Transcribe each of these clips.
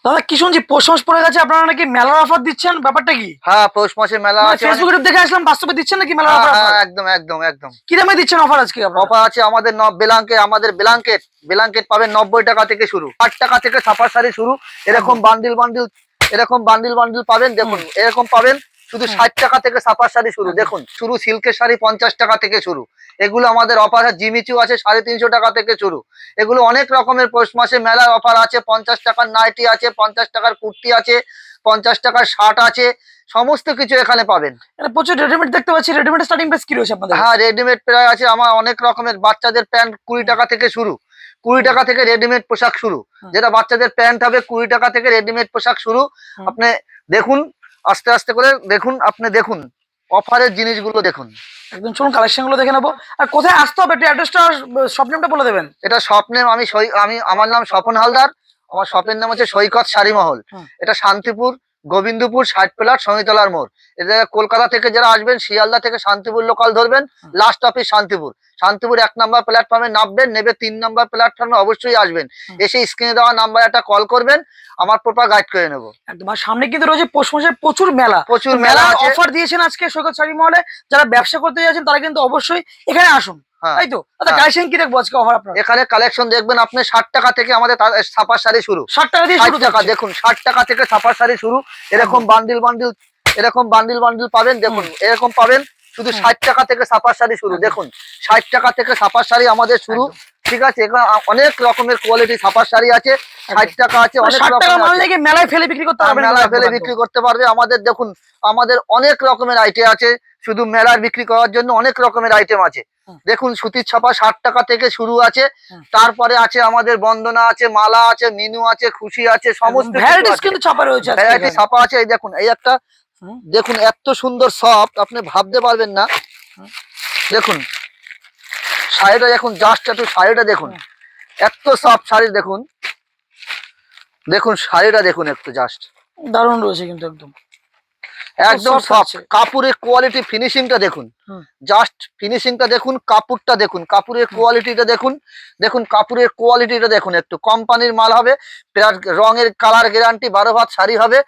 দাদা কি শুনছি পৌষ মাস পড়ে গেছে, আপনারা নাকি মেলার অফার দিচ্ছেন, ব্যাপারটা কি? হ্যাঁ, পৌষ মাসে মেলা আছে। ফেসবুক গ্রুপ দেখে আসলাম, বাস্তবে দিচ্ছেন নাকি মেলার হ্যাঁ অফার? হ্যাঁ, একদম একদম একদম। কি দামে দিচ্ছেন অফার আজকে আপনারা? অফার আছে আমাদের ব্ল্যাঙ্কেট ব্ল্যাঙ্কেট পাবেন 90 টাকা থেকে শুরু, 8 টাকা থেকে ছাপার শাড়ি শুরু। এরকম বান্ডিল বান্ডিল পাবেন। দেখুন এরকম পাবেন শুধু 60 টাকা থেকে ছাপার শাড়ি শুরু। দেখুন শুরু সিল্কের শাড়ি 50 টাকা থেকে শুরু। এগুলো আমাদের অফার আছে। জিমিচু আছে 350 টাকা থেকে শুরু। এগুলো অনেক রকমের পৌষ মাসে মেলার অফার আছে। 50 টাকার নাইটি আছে, 50 টাকার কুর্তি আছে, 50 টাকার শার্ট আছে, সমস্ত কিছু এখানে পাবেন। প্রচুর রেডিমেড দেখতে পাচ্ছি, রেডিমেড স্টার্টিং প্রাইস কি রয়েছে আপনাদের? হ্যাঁ, রেডিমেড প্রায় আছে আমার অনেক রকমের। বাচ্চাদের প্যান্ট 20 টাকা থেকে শুরু, 20 টাকা থেকে রেডিমেড পোশাক শুরু। যেটা বাচ্চাদের প্যান্ট হবে 20 টাকা থেকে রেডিমেড পোশাক শুরু। আপনি দেখুন, আস্তে আস্তে করে দেখুন, আপনি দেখুন অফারের জিনিসগুলো দেখুন। একদম চলুন কালেকশন গুলো দেখে নেবো। আর কোথায় আসতে হবে একটু অ্যাড্রেসটা, শপ নেমটা বলে দেবেন। এটা স্বপ্নের আমার নাম স্বপন হালদার। আমার শপের নাম হচ্ছে সৈকত শাড়ি মহল। এটা শান্তিপুর গোবিন্দপুর 60 প্লাট শনিতলার মোড়। এটা কলকাতা থেকে যারা আসবেন, শিয়ালদা থেকে শান্তিপুর লোকাল ধরবেন, লাস্ট অফিস শান্তিপুর। শান্তিপুর 1 নম্বর প্ল্যাটফর্মে নামবেন, নেবে 3 নম্বর প্ল্যাটফর্মে অবশ্যই আসবেন। এসে স্ক্রিনে দেওয়া নাম্বার একটা কল করবেন, আমার প্রপার গাইড করে নেবো। একদম। আর সামনে কিন্তু রয়েছে পৌষ মাসের প্রচুর মেলা, প্রচুর মেলা আছে। অফার দিয়েছেন আজকে সৈকত শাড়ি মহলে। যারা ব্যবসা করতে যাচ্ছেন তারা কিন্তু অবশ্যই এখানে আসুন, তাই তো? কালেকশন কি দেখবো আজকে অফার আপনার? এখানে কালেকশন দেখবেন আপনি 60 টাকা থেকে আমাদের ছাপার শাড়ি শুরু। 60 টাকা দিয়ে শুরু। দেখুন 60 টাকা থেকে ছাপার শাড়ি শুরু। এরকম বান্ডিল বান্ডিল পাবেন। দেখুন এরকম পাবেন শুধু 60 টাকা থেকে ছাপার শাড়ি শুরু। দেখুন 60 টাকা থেকে ছাপার শাড়ি আমাদের শুরু। ঠিক আছে, এখানে অনেক রকমের কোয়ালিটি ছাপার শাড়ি আছে। 60 টাকা আছে, অনেক রকমের মাল লেগে মেলায় ফেলে বিক্রি করতে পারবে, মেলায় ফেলে বিক্রি করতে পারবে। আমাদের দেখুন, আমাদের অনেক রকমের আইটেম আছে। শুধু মেলার বিক্রি করার জন্য অনেক রকমের আইটেম আছে। দেখুন সুতির ছাপা 60 টাকা থেকে শুরু আছে। তারপরে আছে আমাদের বন্দনা আছে, মালা আছে, মিনু আছে, খুশি আছে, সমস্ত ভ্যারাইটিস কিন্তু ছাপা রয়েছে, ভ্যারাইটি ছাপা আছে। এই দেখুন, এই একটা দেখুন এত সুন্দর সফট, আপনি ভাবতে পারবেন না। দেখুন শাড়িটা দেখুন, জাস্ট একটু শাড়িটা দেখুন, এত সফট শাড়ি। দেখুন দেখুন শাড়িটা দেখুন, একটু জাস্ট দারুণ রয়েছে কিন্তু একদম একদম সফট। কাপড়ের কোয়ালিটি, ফিনিশিংটা দেখুন, জাস্ট ফিনিশিংটা দেখুন, কাপড়টা দেখুন, কাপড়ের কোয়ালিটিটা দেখুন। দেখুন কাপড়ের কোয়ালিটিটা দেখুন, একটু কোম্পানির মাল হবে। রঙের কালার গ্যারান্টি, 12 ভাত শাড়ি হবে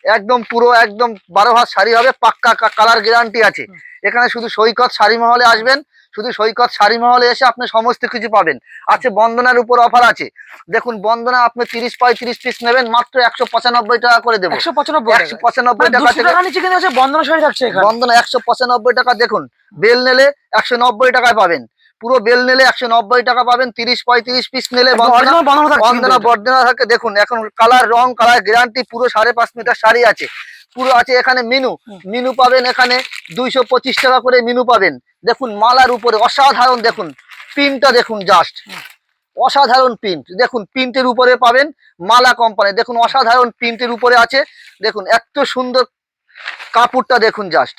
একদম, পুরো একদম 12 ভাত শাড়ি হবে, পাক্কা কালার গ্যারান্টি আছে। এখানে শুধু সৈকত শাড়ি মহলে আসবেন, শুধু সৈকত শাড়ি মহলে এসে আপনি সমস্ত কিছু পাবেন। আছে বন্দনার উপর অফার আছে। দেখুন বন্দনা আপনি 30-35 পিস নেবেন, মাত্র 195 টাকা করে দেবো। 195 টাকা থেকে বন্দনা শাড়ি থাকছে। বন্দনা 195 টাকা। দেখুন বেল নিলে 190 টাকায় পাবেন, পুরো বেল নিলে 190 টাকা পাবেন। 30-35 পিস নিলে বন্দনা থাকে। দেখুন এখন কালার, রং, কালার গ্যারান্টি, পুরো 5.5 মিটার শাড়ি আছে পুরো আছে। এখানে মিনু পাবেন, এখানে 225 টাকা করে মিনু পাবেন। দেখুন মালার উপরে অসাধারণ, দেখুন প্রিন্টটা দেখুন, জাস্ট অসাধারণ প্রিন্ট। দেখুন প্রিন্টের উপরে পাবেন মালা কোম্পানি। দেখুন অসাধারণ প্রিন্টের উপরে আছে। দেখুন এত সুন্দর কাপড়টা দেখুন, জাস্ট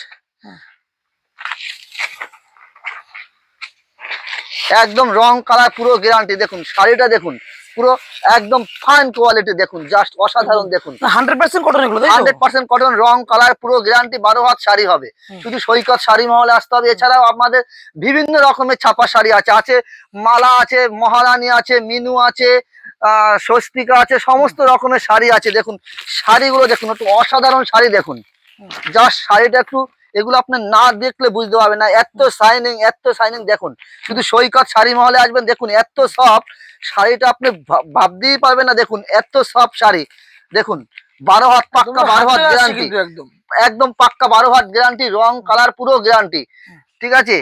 একদম রং কালার পুরো গ্যারান্টি। দেখুন শাড়িটা দেখুন, পুরো একদম ফাইন কোয়ালিটি। দেখুন জাস্ট অসাধারণ। দেখুন 100% কটন, 100% কটন, রং কালার পুরো গ্যারান্টি। 12 হাত শাড়ি হবে। শুধু সৈকত শাড়ি মহলে আসতে হবে। এছাড়াও আমাদের বিভিন্ন রকমের ছাপা শাড়ি আছে মালা আছে, মহারানী আছে, মিনু আছে, স্বস্তিকা আছে, সমস্ত রকমের শাড়ি আছে। দেখুন শাড়িগুলো দেখুন, একটু অসাধারণ শাড়ি। দেখুন জাস্ট শাড়িটা একটু, এগুলো আপনি না দেখলে বুঝতে পারবেন না, এত শাইনিং। দেখুন শুধু সৈকত শাড়ি মহলে আসবেন, দেখুন এত সফট শাড়িটা আপনি ভাবতেই পারবেন না। দেখুন এত সফট শাড়ি। দেখুন 12 হাত পাক্কা, 12 হাত গ্যারান্টি, একদম পাক্কা 12 হাত গ্যারান্টি, রং কালার পুরো গ্যারান্টি। ঠিক আছে,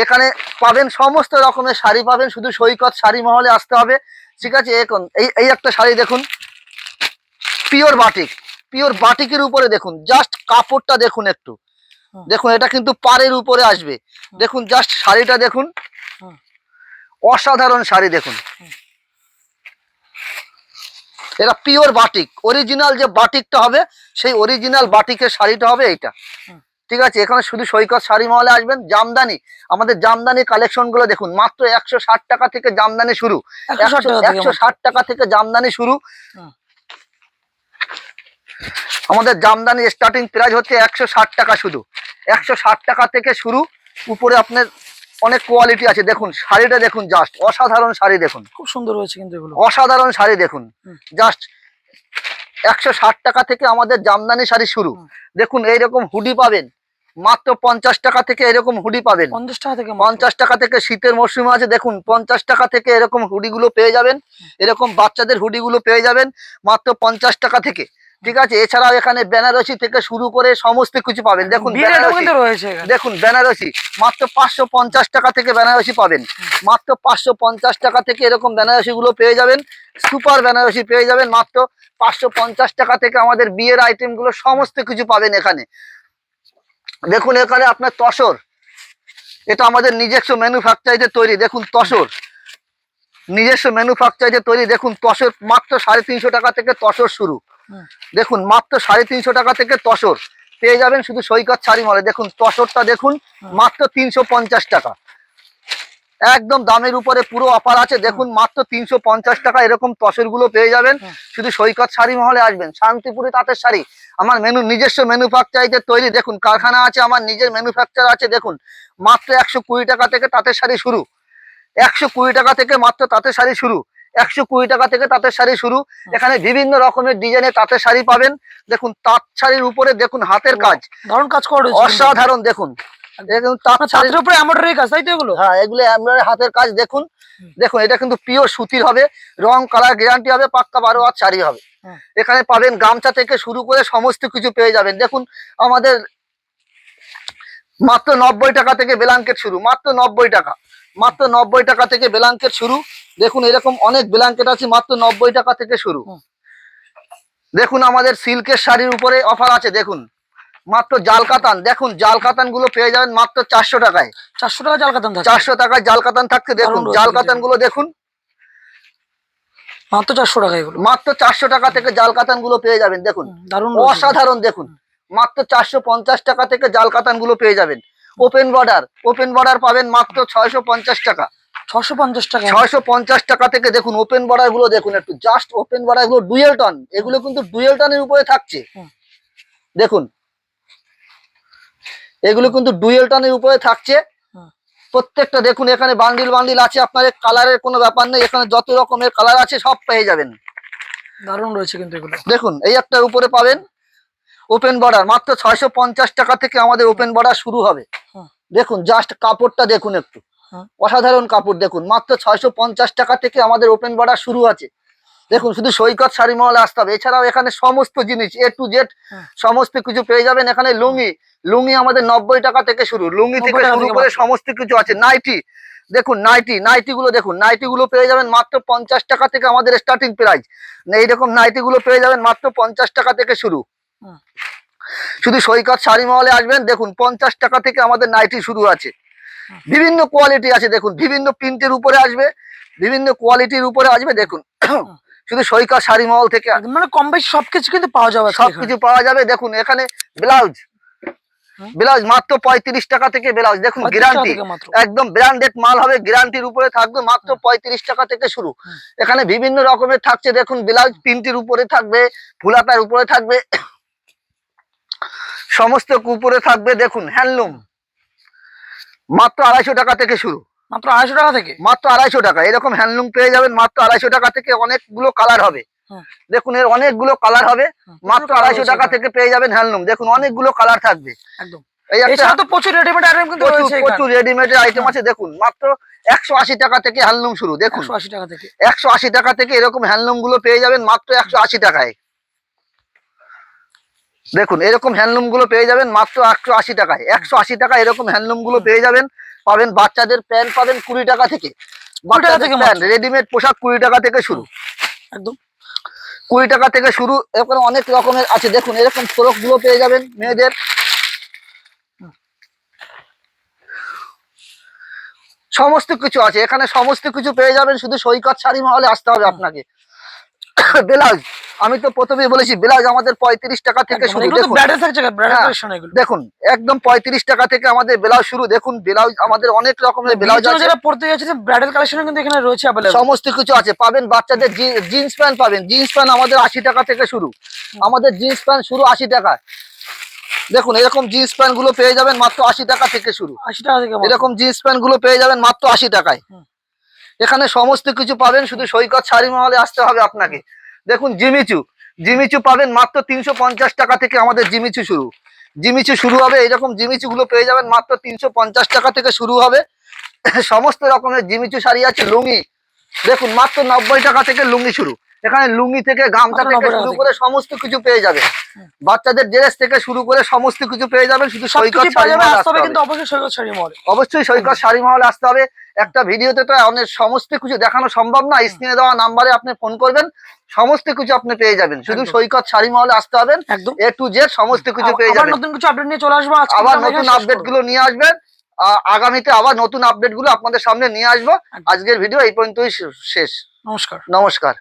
এখানে পাবেন সমস্ত রকমের শাড়ি পাবেন, শুধু সৈকত শাড়ি মহলে আসতে হবে। ঠিক আছে, এখন এই একটা শাড়ি দেখুন, পিওর বাটিকের উপরে। দেখুন জাস্ট কাপড়টা দেখুন, একটু দেখুন, এটা কিন্তু পাড়ের উপরে আসবে। দেখুন জাস্ট শাড়িটা দেখুন, অসাধারণ শাড়ি। দেখুন এটা পিওর বাটিক, অরিজিনাল যে বাটিকটা হবে সেই অরিজিনাল বাটিকের শাড়িটা হবে এইটা। ঠিক আছে, এখানে শুধু সৈকত শাড়ি মহলে আসবেন। জামদানি, আমাদের জামদানি কালেকশন গুলো দেখুন, মাত্র 160 টাকা থেকে জামদানি শুরু। 160 টাকা থেকে জামদানি শুরু। আমাদের জামদানি স্টার্টিং প্রাইস হচ্ছে 160 টাকা, শুধু 160 টাকা থেকে শুরু। উপরে আপনার অনেক কোয়ালিটি আছে। দেখুন শাড়িটা দেখুন, জাস্ট অসাধারণ শাড়ি। দেখুন খুব সুন্দর হয়েছে কিন্তু এগুলো, অসাধারণ শাড়ি। দেখুন জাস্ট 160 টাকা থেকে আমাদের জামদানি শাড়ি শুরু। দেখুন এইরকম হুডি পাবেন মাত্র 50 টাকা থেকে, এরকম হুডি পাবেন 50 টাকা থেকে 50 টাকা থেকে। শীতের মরশুমে আছে দেখুন 50 টাকা থেকে এরকম হুডি গুলো পেয়ে যাবেন, এরকম বাচ্চাদের হুডি গুলো পেয়ে যাবেন মাত্র 50 টাকা থেকে, ঠিক আছে। এছাড়াও এখানে বেনারসি থেকে শুরু করে সমস্ত কিছু পাবেন। দেখুন বেনারসি, রয়েছে এখানে। দেখুন বেনারসি মাত্র 550 টাকা থেকে বেনারসি পাবেন, মাত্র 550 টাকা থেকে এরকম বেনারসি গুলো পেয়ে যাবেন। সুপার বেনারসি পেয়ে যাবেন মাত্র 550 টাকা থেকে। আমাদের বিয়ের আইটেম গুলো সমস্ত কিছু পাবেন এখানে। দেখুন এখানে আপনার তসর, এটা আমাদের নিজস্ব ম্যানুফ্যাকচারিতে তৈরি। দেখুন তসর নিজস্ব ম্যানুফ্যাকচারিতে তৈরি। দেখুন তসর মাত্র 350 টাকা থেকে তসর শুরু। দেখুন মাত্র 350 টাকা থেকে তসর পেয়ে যাবেন শুধু সৈকত শাড়ি মলে। দেখুন তসরটা দেখুন মাত্র 350 টাকা, একদম দামের উপরে পুরো অফার আছে। দেখুন মাত্র 350 টাকা এরকম তসর গুলো পেয়ে যাবেন শুধু সৈকত শাড়ি মহলে আসবেন। শান্তিপুরি তাঁতের শাড়ি আমার নিজস্ব ম্যানুফ্যাকচারিতে তৈরি। দেখুন কারখানা আছে, আমার নিজের ম্যানুফ্যাকচার আছে। দেখুন মাত্র 120 টাকা থেকে তাঁতের শাড়ি শুরু, 120 টাকা থেকে মাত্র তাঁতের শাড়ি শুরু, 120 টাকা থেকে তাঁতের শাড়ি শুরু। এখানে বিভিন্ন রকমের ডিজাইনের তাঁতের শাড়ি পাবেন। দেখুন তাঁত শাড়ির উপরে দেখুন হাতের কাজ, দারুণ কাজ করা রয়েছে, অসাধারণ। দেখুন তাঁত শাড়ির উপরে এমব্রয়ডারি কাজ, তাই তো এগুলো? হ্যাঁ এগুলো এমব্রয়ডারি হাতের কাজ। দেখুন দেখুন এটা কিন্তু পিওর সুতির হবে, রং কালার গ্যারান্টি হবে, পাক্কা 12 হাত শাড়ি হবে। এখানে পাবেন গামছা থেকে শুরু করে সমস্ত কিছু পেয়ে যাবেন। দেখুন আমাদের মাত্র 90 টাকা থেকে ব্ল্যাঙ্কেট শুরু, মাত্র 90 টাকা, মাত্র 90 টাকা থেকে ব্ল্যাঙ্কেট শুরু। দেখুন এরকম অনেক ব্ল্যাঙ্কেট আছে মাত্র 90 টাকা থেকে শুরু। দেখুন আমাদের সিল্কের শাড়ির উপরে অফার আছে। দেখুন মাত্র জাল কাতান, দেখুন জাল কাতান গুলো পেয়ে যাবেন মাত্র 400 টাকায়। 400 টাকা জাল কাতান থাকে? 400 টাকায় জাল কাতান থাকছে। দেখুন জাল কাতান গুলো দেখুন মাত্র 400 টাকা, এগুলো মাত্র 400 টাকা থেকে জাল কাতান গুলো পেয়ে যাবেন। দেখুন দারুণ অসাধারণ। দেখুন মাত্র 450 টাকা থেকে জাল কাতান গুলো পেয়ে যাবেন। ওপেন বর্ডার, ওপেন বর্ডার পাবেন মাত্র 650 টাকা, 650 টাকা, 650 টাকা থেকে। দেখুন ওপেন বর্ডার গুলো দেখুন একটু, জাস্ট ওপেন বর্ডার গুলো ডুয়েল টন, এগুলো কিন্তু ডুয়েল টনের উপরে থাকছে। দেখুন এগুলো কিন্তু ডুয়েল টনের উপরে থাকছে প্রত্যেকটা। দেখুন এখানে বান্ডিল বান্ডিল আছে, আপনার কালারের কোনো ব্যাপার নেই, এখানে যত রকমের কালার আছে সব পেয়ে যাবেন। দারুণ রয়েছে কিন্তু এগুলো। দেখুন এই একটার উপরে পাবেন ওপেন বর্ডার মাত্র 650 টাকা থেকে আমাদের ওপেন বর্ডার শুরু হবে। দেখুন জাস্ট কাপড়টা দেখুন একটু, অসাধারণ কাপড়। দেখুন মাত্র 650 টাকা থেকে আমাদের ওপেন বর্ডার শুরু আছে। দেখুন শুধু সৈকত শাড়ি মহলে আসতে হবে। এছাড়াও এখানে সমস্ত জিনিস A to Z সমস্ত কিছু পেয়ে যাবেন। এখানে লুঙ্গি, লুঙ্গি আমাদের 90 টাকা থেকে শুরু, লুঙ্গি থেকে শুরু করে সমস্ত কিছু আছে। নাইটি, দেখুন নাইটি, নাইটি গুলো দেখুন, নাইটি গুলো পেয়ে যাবেন মাত্র 50 টাকা থেকে আমাদের স্টার্টিং প্রাইস। এইরকম নাইটি গুলো পেয়ে যাবেন মাত্র 50 টাকা থেকে শুরু। শুধু সৈকত শাড়ি মহলে আসবেন, দেখুন 50 টাকা থেকে আমাদের নাইটি শুরু আছে। বিভিন্ন কোয়ালিটি আছে, দেখুন বিভিন্ন প্রিন্টের উপরে আসবে, বিভিন্ন কোয়ালিটির উপরে আসবে। দেখুন শুধু সৈকত শাড়ি মহল থেকে মানে কম বেশি সবকিছু কিন্তু পাওয়া যাবে, সবকিছু পাওয়া যাবে। দেখুন এখানে ব্লাউজ, ব্লাউজ মাত্র 35 টাকা থেকে ব্লাউজ। দেখুন গ্যারান্টি, একদম ব্র্যান্ডেড মাল হবে, গ্যারান্টির উপরে থাকবে মাত্র 35 টাকা থেকে শুরু। এখানে বিভিন্ন রকমের থাকছে। দেখুন ব্লাউজ প্রিন্টের উপরে থাকবে, ফুলাটার উপরে থাকবে, সমস্ত উপরে থাকবে। দেখুন হ্যান্ডলুম মাত্র 250 টাকা থেকে শুরু, মাত্র 250 টাকা থেকে, মাত্র 250 টাকা এরকম হ্যান্ডলুম পেয়ে যাবেন মাত্র 250 টাকা থেকে। অনেকগুলো কালার হবে, দেখুন এর অনেকগুলো কালার হবে, মাত্র 250 টাকা থেকে পেয়ে যাবেন হ্যান্ডলুম। দেখুন অনেকগুলো কালার থাকবে একদম। এছাড়া তো প্রচুর রেডিমেড আইটেম কিন্তু রয়েছে, প্রচুর রেডিমেড আইটেম আছে। দেখুন মাত্র 180 টাকা থেকে হ্যান্ডলুম শুরু। দেখুন 180 টাকা থেকে, 180 টাকা থেকে এরকম হ্যান্ডলুম গুলো পেয়ে যাবেন মাত্র 180 টাকায়। দেখুন এরকম হ্যান্ডলুম গুলো পেয়ে যাবেন মাত্র 180 টাকায়, 180 টাকা এরকম হ্যান্ডলুম গুলো পেয়ে যাবেন। পাবেন বাচ্চাদের প্যান্ট পাবেন 20 টাকা থেকে, রেডিমেড পোশাক 20 টাকা থেকে শুরু, একদম 20 টাকা থেকে শুরু। এরকম অনেক রকমের আছে। দেখুন এরকম ফ্রক গুলো পেয়ে যাবেন মেয়েদের, সমস্ত কিছু আছে এখানে, সমস্ত কিছু পেয়ে যাবেন। শুধু সৈকত শাড়ি মহলে আসতে হবে আপনাকে। ব্লাউজ আমি তো প্রথমেই বলেছি, ব্লাউজ আমাদের 35 টাকা থেকে শুরু। দেখুন একদম 35 টাকা থেকে আমাদের ব্লাউজ শুরু। দেখুন ব্লাউজ আমাদের অনেক রকমের ব্লাউজ আছে, যারা পড়তে যাচ্ছে ব্রাইডাল কালেকশন কিন্তু এখানে রয়েছে अवेलेबल, সমস্ত কিছু আছে। পাবেন বাচ্চাদের জিন্স প্যান্ট পাবেন, জিন্স প্যান্ট আমাদের 80 টাকা থেকে শুরু, আমাদের জিন্স প্যান্ট শুরু 80 টাকা। দেখুন এরকম জিন্স প্যান্ট গুলো পেয়ে যাবেন মাত্র 80 টাকা থেকে শুরু, 80 টাকা থেকে এরকম জিন্স প্যান্ট গুলো পেয়ে যাবেন মাত্র 80 টাকায়। এখানে সমস্ত কিছু পাবেন, শুধু সৈকত শাড়ি মহলে আসতে হবে আপনাকে। দেখুন জিমিচু, জিমিচু পাবেন মাত্র 350 টাকা থেকে। আমাদের জিমিচু শুরু হবে, এইরকম জিমিচু গুলো পেয়ে যাবেন মাত্র 350 টাকা থেকে শুরু হবে। সমস্ত রকমের জিমিচু শাড়ি আছে। লুঙ্গি দেখুন মাত্র 90 টাকা থেকে লুঙ্গি শুরু। এখানে লুঙ্গি থেকে গামছা মাত্র থেকে 90 টাকা শুরু থেকে। করে সমস্ত কিছু পেয়ে যাবেন। বাচ্চাদের ড্রেস থেকে শুরু করে সমস্ত কিছু পেয়ে যাবেন। শুধু সৈকত সবকিছু শাড়ি পাওয়া যাবে, মহলে আসতে আসতে হবে হবে। কিন্তু অবশ্যই সৈকত শাড়ি মহলে। অবশ্যই সৈকত শাড়ি মহলে আসতে হবে। একটা ভিডিওতে তো অনেক সমস্ত কিছু দেখানো সম্ভব না। স্ক্রিনে দেওয়া নাম্বারে আপনি ফোন করবেন, সমস্ত কিছু আপনি পেয়ে যাবেন। শুধু একদম। সৈকত শাড়ি মহলে আসতে হবে, একদম। A to Z সমস্ত কিছু পেয়ে আবার যাবেন। নতুন কিছু আপডেট নিয়ে চলে আসবো, আজকে আবার আমরা নতুন এখানে শেষ আপডেট করবো। গুলো নিয়ে আসবেন। আগামীতে আবার নতুন আপডেট গুলো আপনাদের সামনে নিয়ে আসবো। একদম। আজকের ভিডিও এই পর্যন্তই শেষ। নমস্কার। নমস্কার।